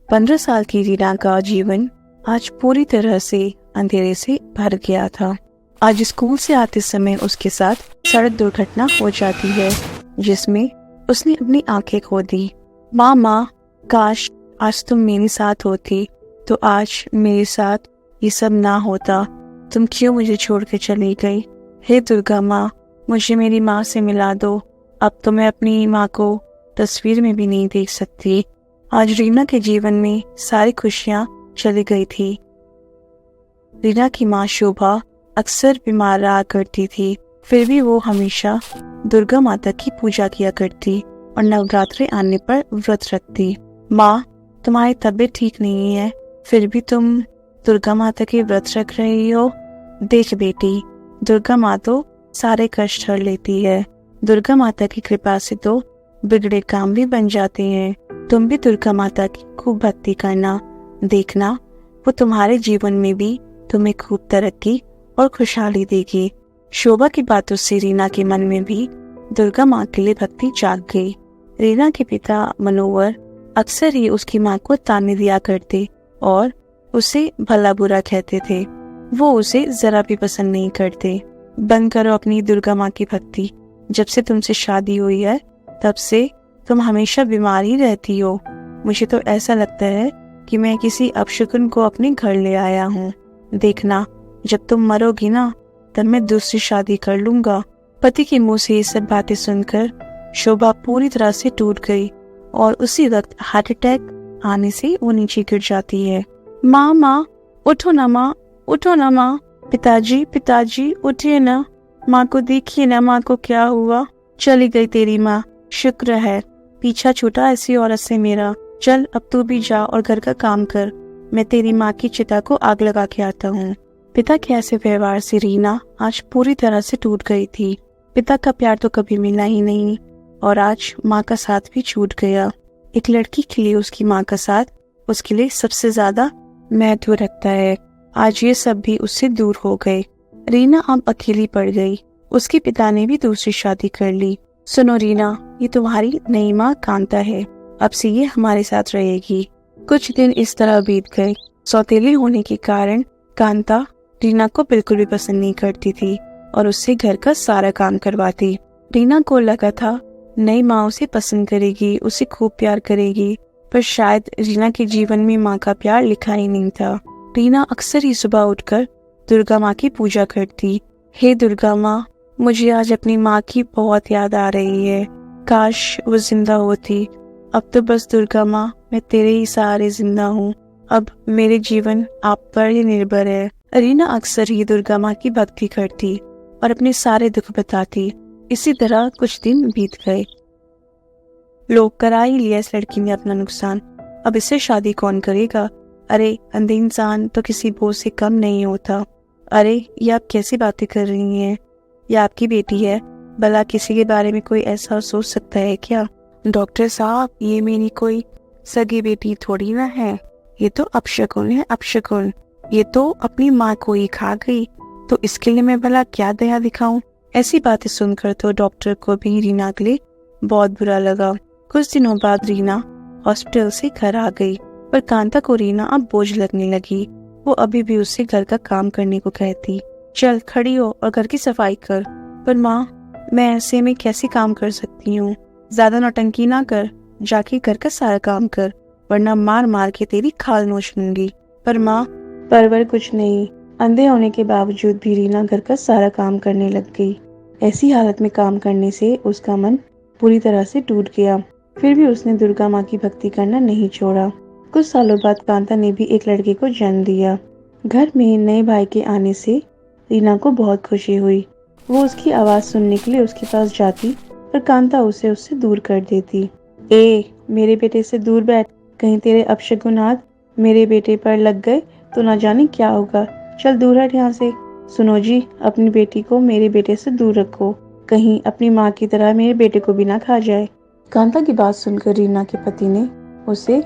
15 साल की रीना का जीवन आज पूरी तरह से अंधेरे से भर गया था। आज स्कूल से आते समय उसके साथ सड़क दुर्घटना हो जाती है, जिसमें उसने अपनी आंखें खो दी। माँ, काश आज तुम मेरे साथ होती तो आज मेरे साथ ये सब ना होता। तुम क्यों मुझे छोड़ के चली गई? हे दुर्गा माँ, मुझे मेरी माँ से मिला दो। अब तो मैं अपनी माँ को तस्वीर में भी नहीं देख सकती। आज रीना के जीवन में सारी खुशियाँ चली गई थी। रीना की माँ शोभा अक्सर बीमार रहा करती थी, फिर भी वो हमेशा दुर्गा माता की पूजा किया करती और नवरात्रि आने पर व्रत रखती। माँ, तुम्हारी तबीयत ठीक नहीं है, फिर भी तुम दुर्गा माता के व्रत रख रही हो। देख बेटी, दुर्गा माँ तो सारे कष्ट हर लेती है। दुर्गा माता की कृपा से तो बिगड़े काम भी बन जाते हैं। तुम भी दुर्गा माता की खूब भक्ति करना, देखना वो तुम्हारे जीवन में भी तुम्हें खूब तरक्की और खुशहाली देगी। शोभा की बातों से रीना के मन में भी दुर्गा माँ के लिए भक्ति जाग गई। रीना के पिता मनोवर अक्सर ही उसकी माँ को ताने दिया करते और उसे भला बुरा कहते थे। वो उसे जरा भी पसंद नहीं करते। बंद करो अपनी दुर्गा माँ की भक्ति। जब से तुमसे शादी हुई है तब से तुम हमेशा बीमार ही रहती हो। मुझे तो ऐसा लगता है कि मैं किसी अपशकुन को अपने घर ले आया हूँ। देखना, जब तुम मरोगी ना तब मैं दूसरी शादी कर लूंगा। पति के मुंह से ये सब बातें सुनकर शोभा पूरी तरह से टूट गई और उसी वक्त हार्ट अटैक आने से वो नीचे गिर जाती है। माँ, उठो ना माँ, उठो ना माँ। पिताजी उठिए ना। माँ को देखिए ना, माँ को क्या हुआ? चली गई तेरी माँ। शुक्र है पीछा छूटा ऐसी औरत से मेरा। चल अब तू भी जा और घर का काम कर। मैं तेरी माँ की चिता को आग लगा के आता हूँ। पिता के ऐसे व्यवहार से रीना आज पूरी तरह से टूट गई थी। पिता का प्यार तो कभी मिला ही नहीं और आज माँ का साथ भी छूट गया। एक लड़की के लिए उसकी माँ का साथ उसके लिए सबसे ज्यादा महत्व रखता है। आज ये सब भी उससे दूर हो गए। रीना अब अकेली पड़ गई। उसके पिता ने भी दूसरी शादी कर ली। सुनो रीना, ये तुम्हारी नई माँ कांता है। अब से ये हमारे साथ रहेगी। कुछ दिन इस तरह बीत गए। सौतेली होने के कारण कांता रीना को बिल्कुल भी पसंद नहीं करती थी और उससे घर का सारा काम करवाती। रीना को लगा था नई माँ उसे पसंद करेगी, उसे खूब प्यार करेगी, पर शायद रीना के जीवन में माँ का प्यार लिखा ही नहीं था। रीना अक्सर ही सुबह उठकर दुर्गा माँ की पूजा करती। हे दुर्गा माँ, मुझे आज अपनी माँ की बहुत याद आ रही है। काश वो जिंदा होती। अब तो बस दुर्गा माँ, मैं तेरे ही सहारे जिंदा हूँ। अब मेरे जीवन आप पर ही निर्भर है। रीना अक्सर ही दुर्गा माँ की भक्ति करती और अपने सारे दुख बताती। इसी तरह कुछ दिन बीत गए। लोग करा ही लिया इस लड़की ने अपना नुकसान। अब इससे शादी कौन करेगा? अरे अंधे इंसान तो किसी बोझ से कम नहीं होता। अरे ये आप कैसी बातें कर रही हैं? ये आपकी बेटी है, भला किसी के बारे में कोई ऐसा सोच सकता है क्या? डॉक्टर साहब, ये मेरी कोई सगी बेटी थोड़ी ना है। ये तो अपशकुन है, अपशकुन। ये तो अपनी माँ को ही खा गई, तो इसके लिए मैं भला क्या दया दिखाऊं? ऐसी बातें सुनकर तो डॉक्टर को भी रीना के लिए बहुत बुरा लगा। कुछ दिनों बाद रीना हॉस्पिटल से घर आ गई, पर कांता को रीना अब बोझ लगने लगी। वो अभी भी उससे घर का काम करने को कहती। चल खड़ी हो और घर की सफाई कर। पर माँ, मैं ऐसे में कैसे काम कर सकती हूँ? ज्यादा नौटंकी ना कर, जाके घर का सारा काम कर, वरना मार मार के तेरी खाल नोच लूंगी। पर माँ, परवर कुछ नहीं। अंधे होने के बावजूद भी रीना घर का सारा काम करने लग गई। ऐसी हालत में काम करने से उसका मन पूरी तरह से टूट गया। फिर भी उसने दुर्गा माँ की भक्ति करना नहीं छोड़ा। कुछ सालों बाद कांता ने भी एक लड़के को जन्म दिया। घर में नए भाई के आने से रीना को बहुत खुशी हुई। वो उसकी आवाज सुनने के लिए उसके पास जाती, पर कांता उसे उससे दूर कर देती। मेरे बेटे से दूर बैठ, कहीं तेरे अपशकुन हाथ मेरे बेटे पर लग गए तो ना जाने क्या होगा। चल दूर हट यहाँ से। सुनो जी, अपनी बेटी को मेरे बेटे से दूर रखो, कहीं अपनी माँ की तरह मेरे बेटे को भी ना खा जाए। कांता की बात सुनकर रीना के पति ने उसे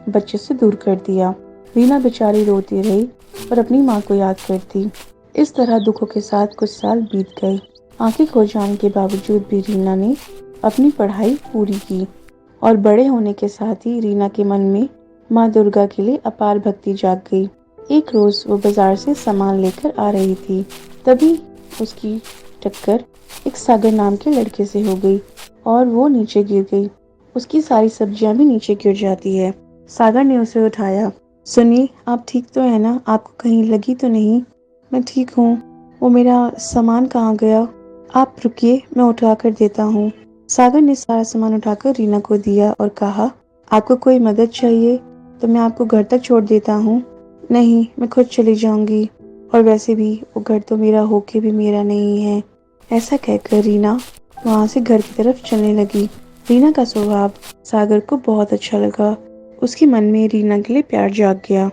बच्चे से दूर कर दिया। रीना बेचारी रोती रही और अपनी माँ को याद करती। इस तरह दुखों के साथ कुछ साल बीत गए। आंखें खो जाने के बावजूद भी रीना ने अपनी पढ़ाई पूरी की और बड़े होने के साथ ही रीना के मन में माँ दुर्गा के लिए अपार भक्ति जाग गई। एक रोज वो बाजार से सामान लेकर आ रही थी, तभी उसकी टक्कर एक सागर नाम के लड़के से हो गई और वो नीचे गिर गई। उसकी सारी सब्जियां भी नीचे गिर जाती है। सागर ने उसे उठाया। सुनिए, आप ठीक तो है ना? आपको कहीं लगी तो नहीं? मैं ठीक हूँ। वो मेरा सामान कहाँ गया? आप रुकिए, मैं उठा कर देता हूँ। सागर ने सारा सामान उठाकर रीना को दिया और कहा, आपको कोई मदद चाहिए तो मैं आपको घर तक छोड़ देता हूँ। नहीं, मैं खुद चली जाऊंगी, और वैसे भी वो घर तो मेरा होके भी मेरा नहीं है। ऐसा कहकर रीना वहां से घर की तरफ चलने लगी। रीना का स्वभाव सागर को बहुत अच्छा लगा। उसके मन में रीना के लिए प्यार जाग गया।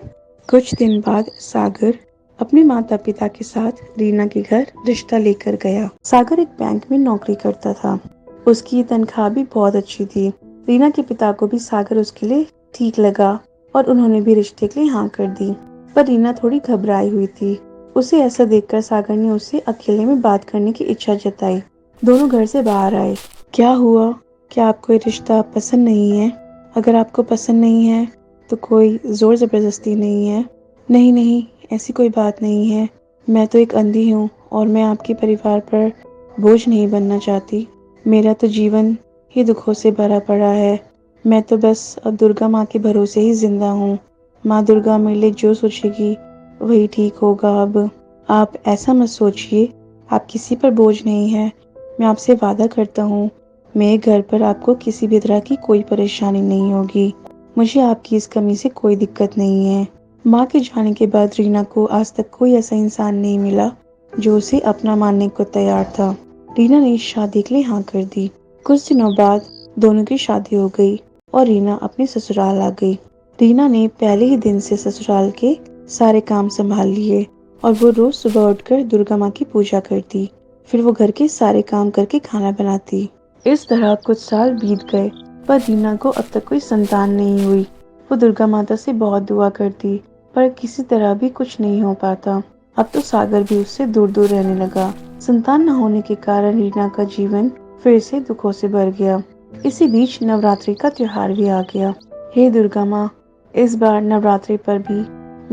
कुछ दिन बाद सागर अपने माता पिता के साथ रीना के घर रिश्ता लेकर गया। सागर एक बैंक में नौकरी करता था। उसकी तनख्वाह भी बहुत अच्छी थी। रीना के पिता को भी सागर उसके लिए ठीक लगा और उन्होंने भी रिश्ते के लिए हाँ कर दी। पर रीना थोड़ी घबराई हुई थी। उसे ऐसा देखकर सागर ने उससे अकेले में बात करने की इच्छा जताई। दोनों घर से बाहर आए। क्या हुआ? क्या आपको ये रिश्ता पसंद नहीं है? अगर आपको पसंद नहीं है तो कोई जोर जबरदस्ती नहीं है। नहीं नहीं, ऐसी कोई बात नहीं है। मैं तो एक अंधी हूँ और मैं आपके परिवार पर बोझ नहीं बनना चाहती। मेरा तो जीवन ही दुखों से भरा पड़ा है। मैं तो बस अब दुर्गा माँ के भरोसे ही जिंदा हूँ। माँ दुर्गा मेरे लिए जो सोचेगी वही ठीक होगा। अब आप ऐसा मत सोचिए, आप किसी पर बोझ नहीं है। मैं आपसे वादा करता हूँ, मेरे घर पर आपको किसी भी तरह की कोई परेशानी नहीं होगी। मुझे आपकी इस कमी से कोई दिक्कत नहीं है। माँ के जाने के बाद रीना को आज तक कोई ऐसा इंसान नहीं मिला जो उसे अपना मानने को तैयार था। रीना ने शादी के लिए हाँ कर दी। कुछ दिनों बाद दोनों की शादी हो गई और रीना अपने ससुराल आ गई। रीना ने पहले ही दिन से ससुराल के सारे काम संभाल लिए और वो रोज सुबह उठकर दुर्गा माँ की पूजा करती। फिर वो घर के सारे काम करके खाना बनाती। इस तरह कुछ साल बीत गए, पर रीना को अब तक कोई संतान नहीं हुई। वो दुर्गा माता से बहुत दुआ करती, पर किसी तरह भी कुछ नहीं हो पाता। अब तो सागर भी उससे दूर दूर रहने लगा। संतान न होने के कारण रीना का जीवन फिर से दुखों से भर गया। इसी बीच नवरात्रि का त्योहार भी आ गया। हे दुर्गा माँ, इस बार नवरात्रि पर भी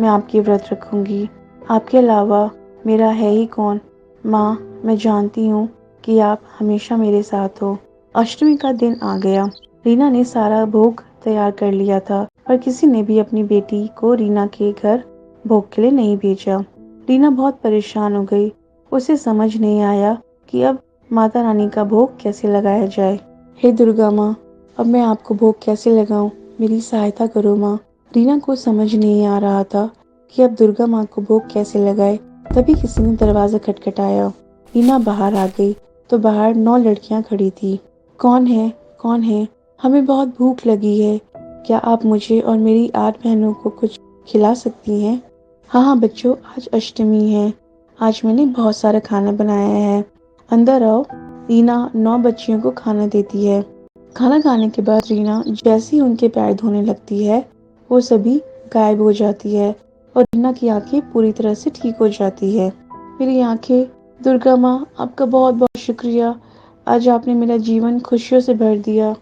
मैं आपकी व्रत रखूंगी। आपके अलावा मेरा है ही कौन? माँ, मैं जानती हूँ कि आप हमेशा मेरे साथ हो। अष्टमी का दिन आ गया। रीना ने सारा भोग तैयार कर लिया था, पर किसी ने भी अपनी बेटी को रीना के घर भोग के लिए नहीं भेजा। रीना बहुत परेशान हो गई। उसे समझ नहीं आया कि अब माता रानी का भोग कैसे लगाया जाए। हे दुर्गा माँ, अब मैं आपको भोग कैसे लगाऊं? मेरी सहायता करो माँ। रीना को समझ नहीं आ रहा था कि अब दुर्गा माँ को भोग कैसे लगाए। तभी किसी ने दरवाजा खटखटाया। रीना बाहर आ गई तो बाहर 9 लड़कियां खड़ी थी। कौन है? कौन है? हमें बहुत भूख लगी है। क्या आप मुझे और मेरी 8 बहनों को कुछ खिला सकती हैं? हाँ हाँ बच्चों, आज अष्टमी है। आज मैंने बहुत सारा खाना बनाया है। अंदर आओ। रीना 9 बच्चियों को खाना देती है। खाना खाने के बाद रीना जैसे ही उनके पैर धोने लगती है, वो सभी गायब हो जाती है और रीना की आंखें पूरी तरह से ठीक हो जाती है। मेरी आंखें, दुर्गा माँ, आपका बहुत बहुत शुक्रिया। आज आपने मेरा जीवन खुशियों से भर दिया।